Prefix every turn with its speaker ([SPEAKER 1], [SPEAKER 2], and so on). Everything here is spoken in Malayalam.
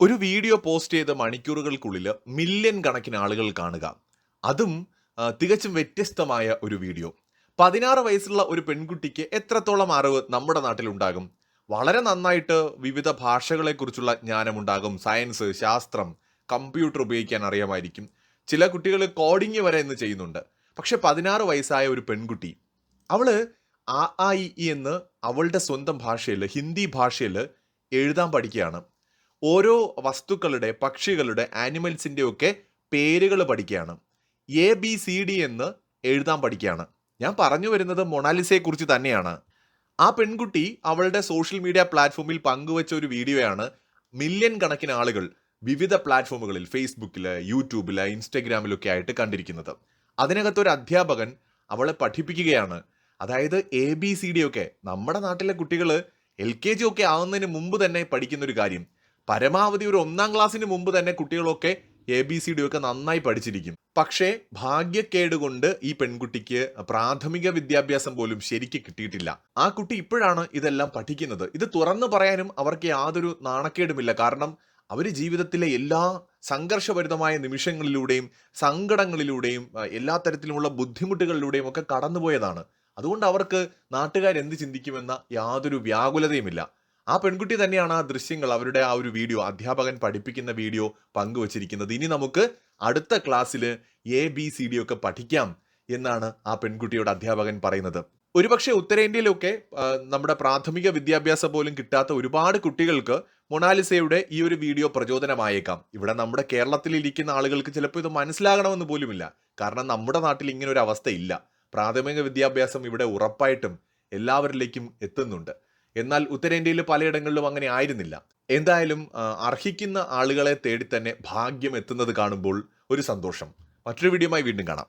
[SPEAKER 1] ഒരു വീഡിയോ പോസ്റ്റ് ചെയ്ത മണിക്കൂറുകൾക്കുള്ളിൽ മില്യൺ കണക്കിന് ആളുകൾ കാണുക. അതും തികച്ചും വ്യത്യസ്തമായ ഒരു വീഡിയോ. 16 വയസ്സുള്ള ഒരു പെൺകുട്ടിക്ക് എത്രത്തോളം അറിവ് നമ്മുടെ നാട്ടിലുണ്ടാകും? വളരെ നന്നായിട്ട് വിവിധ ഭാഷകളെക്കുറിച്ചുള്ള ജ്ഞാനമുണ്ടാകും. സയൻസ്, ശാസ്ത്രം, കമ്പ്യൂട്ടർ ഉപയോഗിക്കാൻ അറിയാമായിരിക്കും. ചില കുട്ടികൾ കോഡിംഗ് വരെ ഇന്ന് ചെയ്യുന്നുണ്ട്. പക്ഷെ 16 വയസ്സായ ഒരു പെൺകുട്ടി, അവള് ആ ആ ഇ ഈ എന്ന് അവളുടെ സ്വന്തം ഭാഷയിൽ, ഹിന്ദി ഭാഷയിൽ എഴുതാൻ പഠിക്കുകയാണ്. ഓരോ വസ്തുക്കളുടെ, പക്ഷികളുടെ, ആനിമൽസിന്റെ ഒക്കെ പേരുകൾ പഠിക്കുകയാണ്. എ ബി സി ഡി എന്ന് എഴുതാൻ പഠിക്കുകയാണ്. ഞാൻ പറഞ്ഞു വരുന്നത് മൊണാലിസയെ കുറിച്ച് തന്നെയാണ്. ആ പെൺകുട്ടി അവളുടെ സോഷ്യൽ മീഡിയ പ്ലാറ്റ്ഫോമിൽ പങ്കുവച്ച ഒരു വീഡിയോയാണ് മില്യൺ കണക്കിന് ആളുകൾ വിവിധ പ്ലാറ്റ്ഫോമുകളിൽ, ഫേസ്ബുക്കില്, യൂട്യൂബില്, ഇൻസ്റ്റഗ്രാമിലൊക്കെ ആയിട്ട് കണ്ടിരിക്കുന്നത്. അതിനകത്തൊരു അധ്യാപകൻ അവളെ പഠിപ്പിക്കുകയാണ്. അതായത് എ ബി സി ഡി ഒക്കെ നമ്മുടെ നാട്ടിലെ കുട്ടികൾ LKG ഒക്കെ ആവുന്നതിന് മുമ്പ് തന്നെ പഠിക്കുന്ന ഒരു കാര്യം. പരമാവധി ഒരു 1-ാം ക്ലാസ്സിന് മുമ്പ് തന്നെ കുട്ടികളൊക്കെ ABCD ഒക്കെ നന്നായി പഠിച്ചിരിക്കും. പക്ഷേ ഭാഗ്യക്കേട് കൊണ്ട് ഈ പെൺകുട്ടിക്ക് പ്രാഥമിക വിദ്യാഭ്യാസം പോലും ശരിക്ക് കിട്ടിയിട്ടില്ല. ആ കുട്ടി ഇപ്പോഴാണ് ഇതെല്ലാം പഠിക്കുന്നത്. ഇത് തുറന്നു പറയാനും അവർക്ക് യാതൊരു നാണക്കേടുമില്ല. കാരണം അവർ ജീവിതത്തിലെ എല്ലാ സംഘർഷഭരിതമായ നിമിഷങ്ങളിലൂടെയും സങ്കടങ്ങളിലൂടെയും എല്ലാ തരത്തിലുമുള്ള ബുദ്ധിമുട്ടുകളിലൂടെയും ഒക്കെ കടന്നുപോയതാണ്. അതുകൊണ്ട് അവർക്ക് നാട്ടുകാരെന്ത് ചിന്തിക്കുമെന്ന യാതൊരു വ്യാകുലതയുമില്ല. ആ പെൺകുട്ടി തന്നെയാണ് ആ ദൃശ്യങ്ങൾ, അവരുടെ ആ ഒരു വീഡിയോ, അധ്യാപകൻ പഠിപ്പിക്കുന്ന വീഡിയോ പങ്കുവച്ചിരിക്കുന്നത്. ഇനി നമുക്ക് അടുത്ത ക്ലാസ്സിൽ ABCD ഒക്കെ പഠിക്കാം എന്നാണ് ആ പെൺകുട്ടിയോട് അധ്യാപകൻ പറയുന്നത്. ഒരുപക്ഷെ ഉത്തരേന്ത്യയിലൊക്കെ നമ്മുടെ പ്രാഥമിക വിദ്യാഭ്യാസം പോലും കിട്ടാത്ത ഒരുപാട് കുട്ടികൾക്ക് മൊണാലിസയുടെ ഈ ഒരു വീഡിയോ പ്രചോദനമായേക്കാം. ഇവിടെ നമ്മുടെ കേരളത്തിൽ ഇരിക്കുന്ന ആളുകൾക്ക് ചിലപ്പോൾ ഇത് മനസ്സിലാകണമെന്ന് പോലുമില്ല. കാരണം നമ്മുടെ നാട്ടിൽ ഇങ്ങനെ ഒരു അവസ്ഥയില്ല. പ്രാഥമിക വിദ്യാഭ്യാസം ഇവിടെ ഉറപ്പായിട്ടും എല്ലാവരിലേക്കും എത്തുന്നുണ്ട്. എന്നാൽ ഉത്തരേന്ത്യയിൽ പലയിടങ്ങളിലും അങ്ങനെ ആയിരുന്നില്ല. എന്തായാലും അർഹിക്കുന്ന ആളുകളെ തേടി തന്നെ ഭാഗ്യം എത്തുന്നത് കാണുമ്പോൾ ഒരു സന്തോഷം. മറ്റൊരു വീഡിയോയുമായി വീണ്ടും കാണാം.